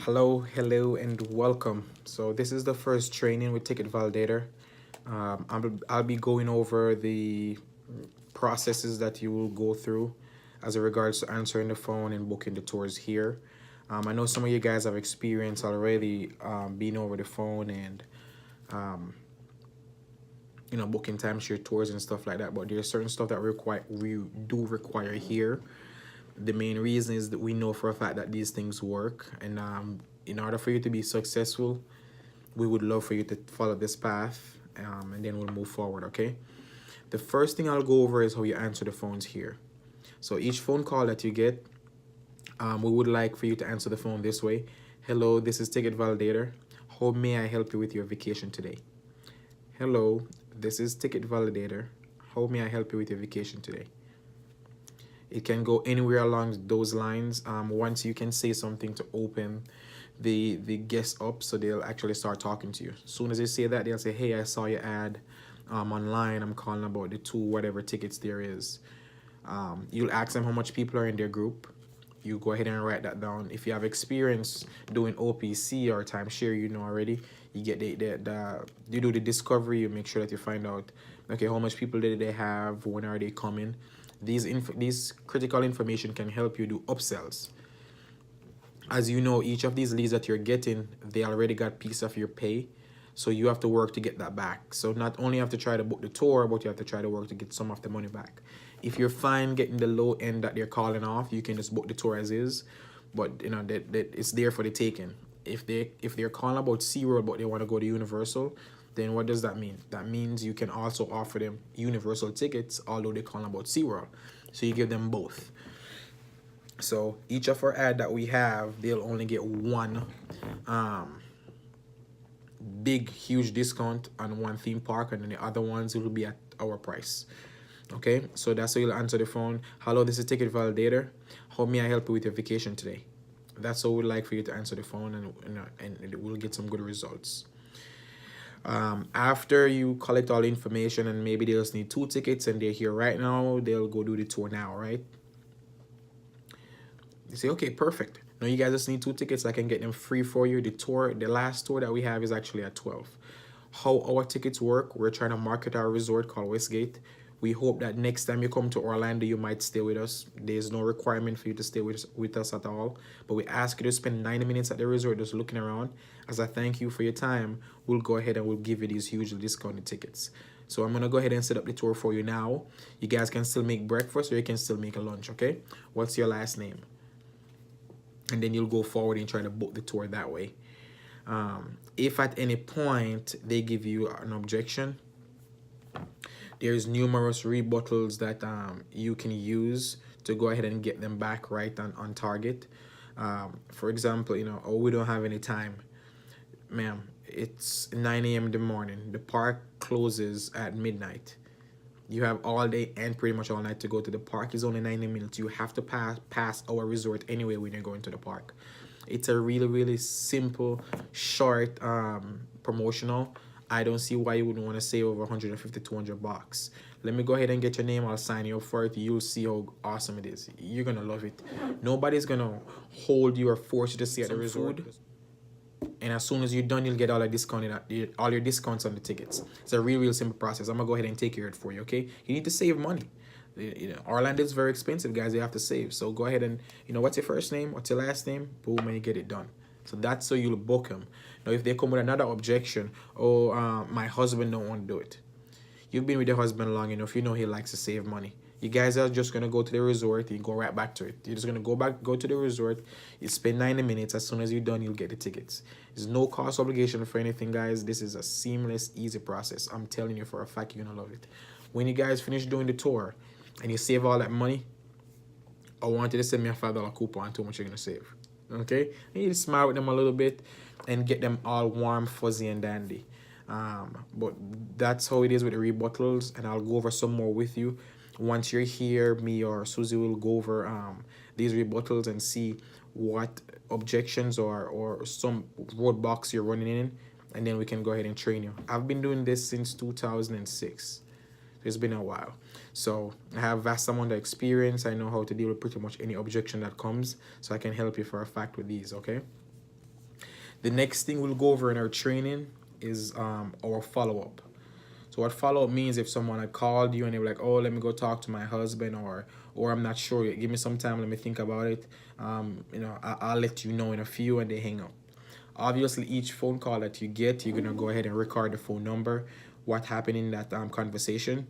Hello, and welcome. So this is the first training with Ticket Validator. I'll be going over the processes that you will go through as it regards to answering the phone and booking the tours here. I know some of you guys have experience already being over the phone and um, booking timeshare tours and stuff like that. But there's certain stuff that we do require here. The main reason is that we know for a fact that these things work, and in order for you to be successful, we would love for you to follow this path, and then we'll move forward. Okay, the first thing I'll go over is how you answer the phones here. So each phone call that you get, we would like for you to answer the phone this way. Hello, this is Ticket Validator. How may I help you with your vacation today? Hello, this is Ticket Validator. How may I help you with your vacation today? It can go anywhere along those lines. Once you can say something to open the guests up, so they'll actually start talking to you. As soon as they say that, they'll say, hey, I saw your ad online. I'm calling about the two whatever tickets there is. You'll ask them how much people are in their group. You go ahead and write that down. If you have experience doing OPC or timeshare, you know already. You get you do the discovery. You make sure that you find out, okay, how much people did they have, when are they coming. These critical information can help you do upsells. As you know, each of these leads that you're getting, they already got piece of your pay, so you have to work to get that back. So not only have to try to book the tour, but you have to try to work to get some of the money back. If you're fine getting the low end that they're calling off, you can just book the tour as is, but that it's there for the taking. If they're calling about SeaWorld but they want to go to Universal, then what does that mean? That means you can also offer them Universal tickets, although they're calling about SeaWorld. So you give them both. So each of our ad that we have, they'll only get one big, huge discount on one theme park, and then the other ones will be at our price. Okay, so that's how you'll answer the phone. Hello, this is Ticket Validator. How may I help you with your vacation today? That's how we'd like for you to answer the phone, and we'll get some good results. After you collect all the information, and maybe they just need 2 tickets and they're here right now, they'll go do the tour now, right? You say, okay, perfect. Now you guys just need 2 tickets. I can get them free for you. The last tour that we have is actually at 12. How our tickets work, we're trying to market our resort called Westgate. We hope that next time you come to Orlando, you might stay with us. There's no requirement for you to stay with us at all. But we ask you to spend 90 minutes at the resort just looking around. As a thank you for your time, we'll go ahead and we'll give you these hugely discounted tickets. So I'm going to go ahead and set up the tour for you now. You guys can still make breakfast or you can still make a lunch, okay? What's your last name? And then you'll go forward and try to book the tour that way. If at any point they give you an objection, there's numerous rebuttals that you can use to go ahead and get them back right on target. For example, oh, we don't have any time. Ma'am, it's 9 a.m. in the morning. The park closes at midnight. You have all day and pretty much all night to go to the park. It's only 90 minutes. You have to pass our resort anyway when you're going to the park. It's a really, really simple, short promotional. I don't see why you wouldn't want to save over 150, 200 bucks. Let me go ahead and get your name. I'll sign you up for it. You'll see how awesome it is. You're going to love it. Nobody's going to hold you or force you to stay at the resort. And as soon as you're done, you'll get all your discounts on the tickets. It's a real simple process. I'm going to go ahead and take care of it for you, okay? You need to save money. Orlando is very expensive, guys. You have to save. So go ahead and, what's your first name? What's your last name? Boom, and you get it done. So that's so you'll book them. Now, if they come with another objection, my husband don't want to do it. You've been with your husband long enough. You know he likes to save money. You guys are just going to go to the resort. You go right back to it. You're just going to go to the resort. You spend 90 minutes. As soon as you're done, you'll get the tickets. There's no cost obligation for anything, guys. This is a seamless, easy process. I'm telling you for a fact you're going to love it. When you guys finish doing the tour and you save all that money, I want you to send me a $5 coupon to how much you're going to save. Okay? And you smile with them a little bit and get them all warm, fuzzy, and dandy. But that's how it is with the rebuttals, and I'll go over some more with you. Once you're here, me or Susie will go over these rebuttals and see what objections or some roadblocks you're running in, and then we can go ahead and train you. I've been doing this since 2006. It's been a while. So I have vast amount of experience. I know how to deal with pretty much any objection that comes, so I can help you for a fact with these, okay? The next thing we'll go over in our training is our follow-up. So what follow-up means, if someone had called you and they were like, oh, let me go talk to my husband, or I'm not sure, give me some time, let me think about it. I'll let you know in a few, and they hang up. Obviously, each phone call that you get, you're gonna go ahead and record the phone number, what happened in that conversation.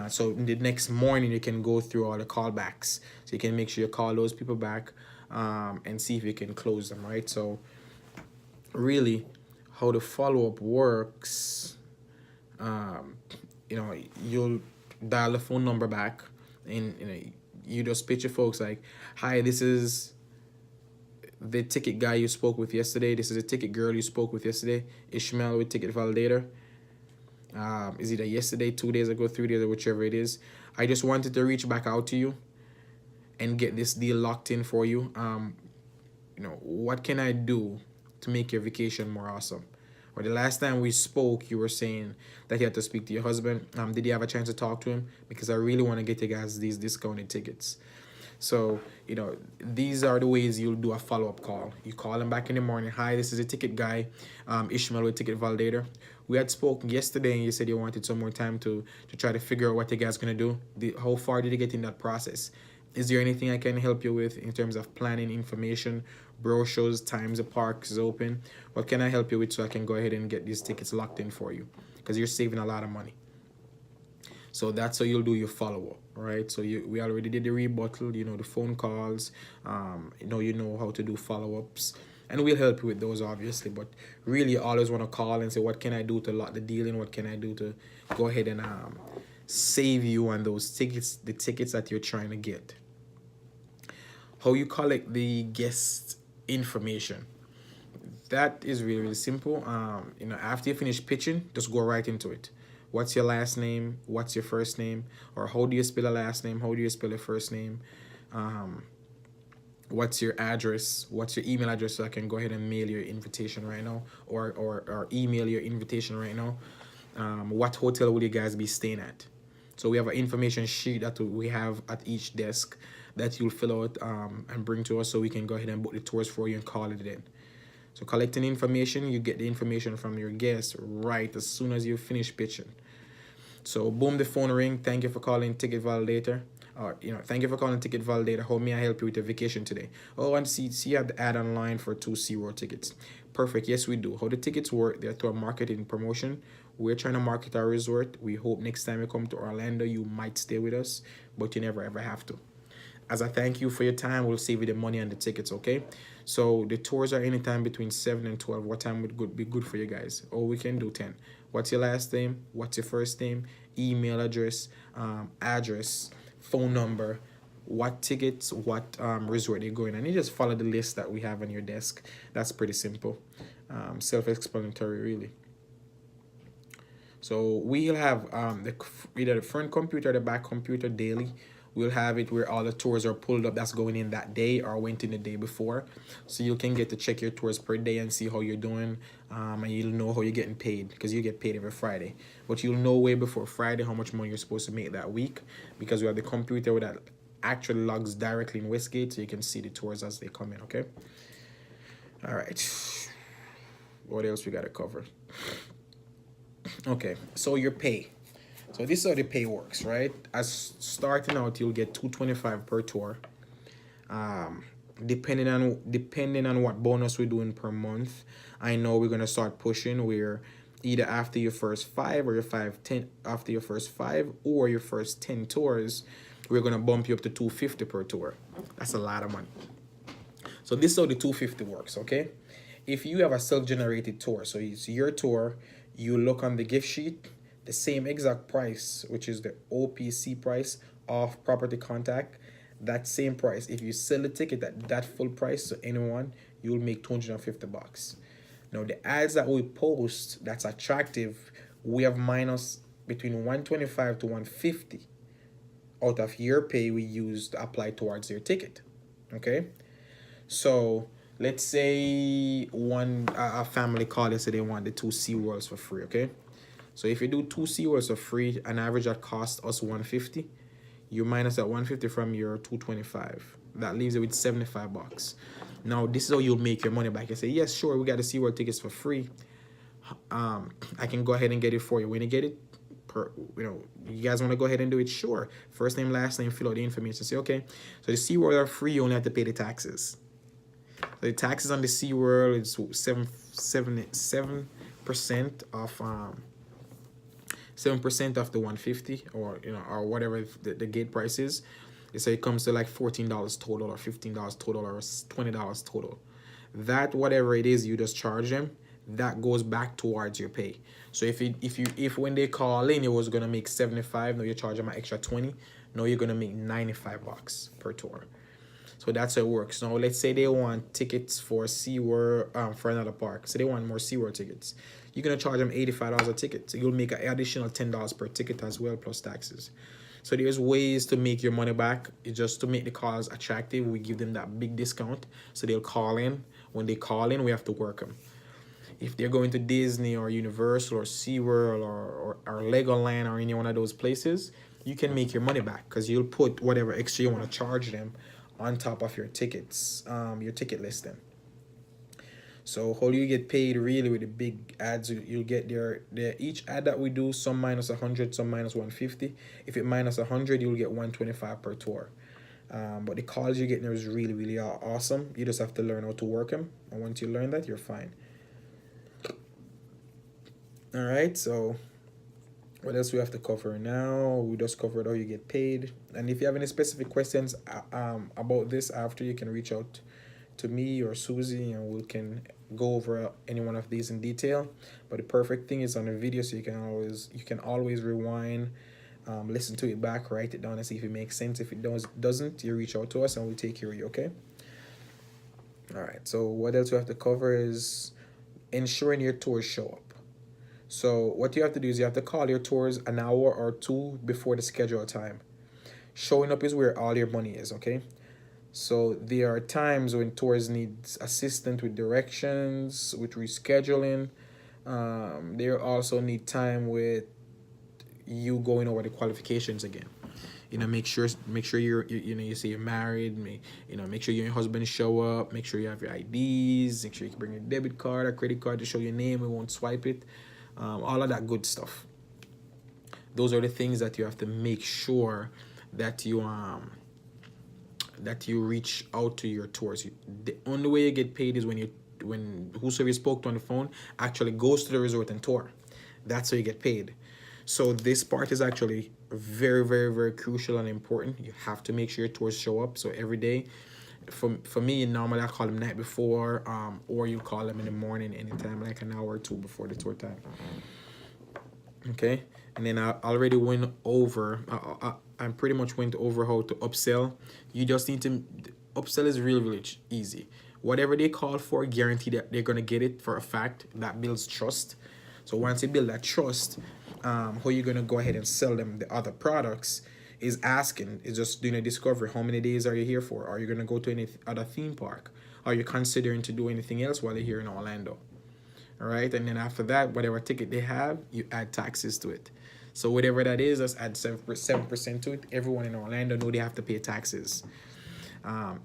So in the next morning you can go through all the callbacks. So you can make sure you call those people back, and see if you can close them, right? So really, how the follow-up works, you'll dial the phone number back, and you just pitch your folks like, hi, this is the ticket guy you spoke with yesterday. This is a ticket girl you spoke with yesterday. Ishmael with Ticket Validator. Is either yesterday, 2 days ago, 3 days, or whichever it is. I just wanted to reach back out to you and get this deal locked in for you. What can I do to make your vacation more awesome? Or the last time we spoke, you were saying that you had to speak to your husband. Did you have a chance to talk to him? Because I really want to get you guys these discounted tickets. So, these are the ways you'll do a follow-up call. You call him back in the morning. Hi, this is a ticket guy, Ishmael with Ticket Validator. We had spoken yesterday, and you said you wanted some more time to try to figure out what you guys going to do. How far did you get in that process? Is there anything I can help you with in terms of planning, information, brochures, times the park is open? What can I help you with so I can go ahead and get these tickets locked in for you? Because you're saving a lot of money. So that's how you'll do your follow-up, right? So we already did the rebuttal, the phone calls, you know how to do follow-ups. And we'll help you with those, obviously. But really, you always want to call and say, what can I do to lock the deal in? What can I do to go ahead and save you on those tickets, the tickets that you're trying to get? How you collect the guest information. That is really, really simple. After you finish pitching, just go right into it. What's your last name? What's your first name? Or how do you spell a last name? How do you spell a first name? What's your address? What's your email address, so I can go ahead and mail your invitation right now, or email your invitation right now? What hotel will you guys be staying at? So we have an information sheet that we have at each desk that you'll fill out and bring to us, so we can go ahead and book the tours for you and call it in. So collecting information, you get the information from your guests right as soon as you finish pitching. So boom, the phone ring. Thank you for calling Ticket Validator. Thank you for calling Ticket Validator. How may I help you with your vacation today? Oh, and see you have the ad online for 2 SeaWorld tickets. Perfect. Yes, we do. How the tickets work, they're through a marketing promotion. We're trying to market our resort. We hope next time you come to Orlando, you might stay with us, but you never ever have to. As a thank you for your time, we'll save you the money on the tickets, okay? So the tours are anytime between 7 and 12. What time would be good for you guys? Or we can do 10. What's your last name? What's your first name? Email address, address, phone number, what tickets, what resort you're going. And you just follow the list that we have on your desk. That's pretty simple. Self-explanatory, really. So we'll have either the front computer or the back computer daily. We'll have it where all the tours are pulled up that's going in that day or went in the day before. So you can get to check your tours per day and see how you're doing. And you'll know how you're getting paid, because you get paid every Friday. But you'll know way before Friday how much money you're supposed to make that week, because we have the computer that actually logs directly in Westgate, so you can see the tours as they come in, okay? All right. What else we got to cover? Okay, so your pay. So this is how the pay works, right? As starting out, you'll get $225 per tour. Depending on what bonus we're doing per month. I know we're gonna start pushing where either after your first 5 or your 10 after your first 5 or your first 10 tours, we're gonna bump you up to $250 per tour. That's a lot of money. So this is how the $250 works, okay? If you have a self-generated tour, so it's your tour, you look on the gift sheet, the same exact price, which is the OPC price of property contact, that same price. If you sell the ticket at that full price to anyone, you'll make $250. Now the ads that we post that's attractive, we have minus between $125 to $150 out of your pay we use to apply towards your ticket. Okay, so let's say a family called and said they want the 2 SeaWorlds for free. Okay, so if you do 2 SeaWorlds for free, an average that costs us $150, you minus that $150 from your $225. That leaves you with $75. Now, this is how you'll make your money back. You say, yes, sure, we got the SeaWorld tickets for free. I can go ahead and get it for you. When you get it, you guys want to go ahead and do it? Sure. First name, last name, fill out the information. Say, okay. So the SeaWorld are free. You only have to pay the taxes. So the taxes on the SeaWorld is 7% of 7% of the 150, or or whatever the gate price is. So it comes to like $14 total, or $15 total, or $20 total. That whatever it is you just charge them, that goes back towards your pay. So if when they call in, it was gonna make 75, now you charge them an extra 20, now you're gonna make $95 per tour. So that's how it works. Now let's say they want tickets for SeaWorld, for another park. So they want more SeaWorld tickets. You're gonna charge them $85 a ticket. So you'll make an additional $10 per ticket as well, plus taxes. So there's ways to make your money back. It's just to make the calls attractive. We give them that big discount, so they'll call in. When they call in, we have to work them. If they're going to Disney or Universal or SeaWorld or Legoland or any one of those places, you can make your money back because you'll put whatever extra you want to charge them on top of your tickets, your ticket listing. So how you get paid really with the big ads, you'll get there. Each ad that we do, some minus 100, some minus 150. If it minus 100, you'll get 125 per tour. But the calls you get there is really, really awesome. You just have to learn how to work them. And once you learn that, you're fine. All right, so what else we have to cover now? We just covered how you get paid. And if you have any specific questions about this after, you can reach out to me or Susie, and we can go over any one of these in detail. But the perfect thing is on the video, so you can always rewind, listen to it back, write it down, and see if it makes sense. If it doesn't, you reach out to us and we'll take care of you. Okay. All right. So what else we have to cover is ensuring your tours show up. So what you have to do is you have to call your tours an hour or two before the scheduled time. Showing up is where all your money is, okay? So there are times when tours need assistance with directions, with rescheduling. They also need time with you going over the qualifications again. Make sure you say you're married. Make sure you and your husband show up. Make sure you have your IDs. Make sure you can bring your debit card or credit card to show your name. We won't swipe it. All of that good stuff. Those are the things that you have to make sure that you reach out to your tours. The only way you get paid is when whosoever you spoke to on the phone actually goes to the resort and tour. That's how you get paid. So this part is actually very, very, very crucial and important. You have to make sure your tours show up. So every day, for me, normally I call them night before, or you call them in the morning anytime, like an hour or two before the tour time. Okay, and then I already went over, I pretty much went over how to upsell. You just need to, upsell is really, really easy. Whatever they call for, guarantee that they're going to get it for a fact. That builds trust. So once you build that trust, how you're going to go ahead and sell them the other products is just doing a discovery. How many days are you here for? Are you going to go to any other theme park? Are you considering to do anything else while you're here in Orlando? All right, and then after that, whatever ticket they have, you add taxes to it. So whatever that is, just add 7% to it. Everyone in Orlando know they have to pay taxes.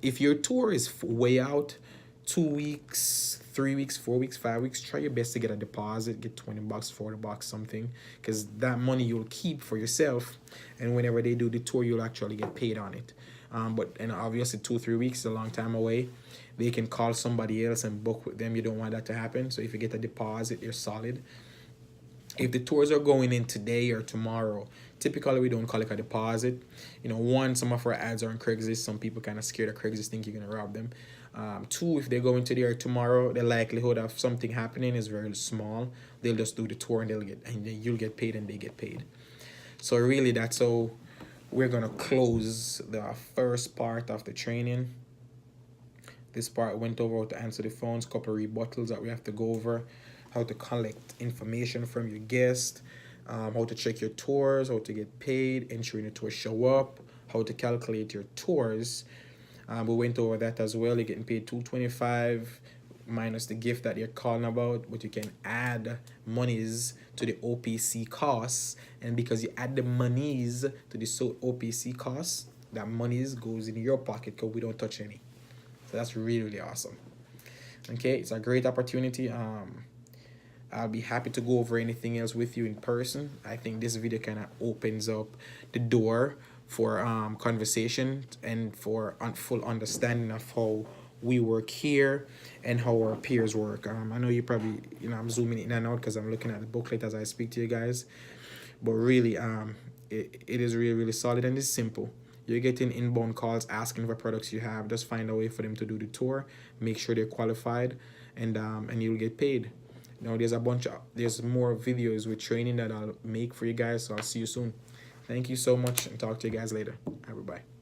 If your tour is way out, 2 weeks, 3 weeks, 4 weeks, 5 weeks, try your best to get a deposit, get $20, $40, something, because that money you'll keep for yourself, and whenever they do the tour, you'll actually get paid on it. And obviously 2-3 weeks is a long time away. They can call somebody else and book with them. You don't want that to happen. So if you get a deposit, you're solid. If the tours are going in today or tomorrow, typically we don't call it a deposit. Some of our ads are on Craigslist. Some people kind of scared of Craigslist, think you're going to rob them. 2, if they're going today or tomorrow, the likelihood of something happening is very small. They'll just do the tour and then you'll get paid and they get paid. So really, that's how we're going to close the first part of the training. This part went over how to answer the phones, couple of rebuttals that we have to go over, how to collect information from your guest, how to check your tours, how to get paid, ensuring the tours show up, how to calculate your tours. We went over that as well. You're getting paid $225 minus the gift that you're calling about, but you can add monies to the OPC costs, and because you add the monies to the OPC costs, that monies goes in your pocket because we don't touch any. So that's really, really awesome. Okay, it's a great opportunity. I'll be happy to go over anything else with you in person. I think this video kind of opens up the door for conversation and for full understanding of how we work here and how our peers work. I know you probably, I'm zooming in and out because I'm looking at the booklet as I speak to you guys. But really, it is really, really solid and it's simple. You're getting inbound calls asking for products you have. Just find a way for them to do the tour. Make sure they're qualified, and you'll get paid. There's more videos with training that I'll make for you guys. So I'll see you soon. Thank you so much and talk to you guys later. Bye bye.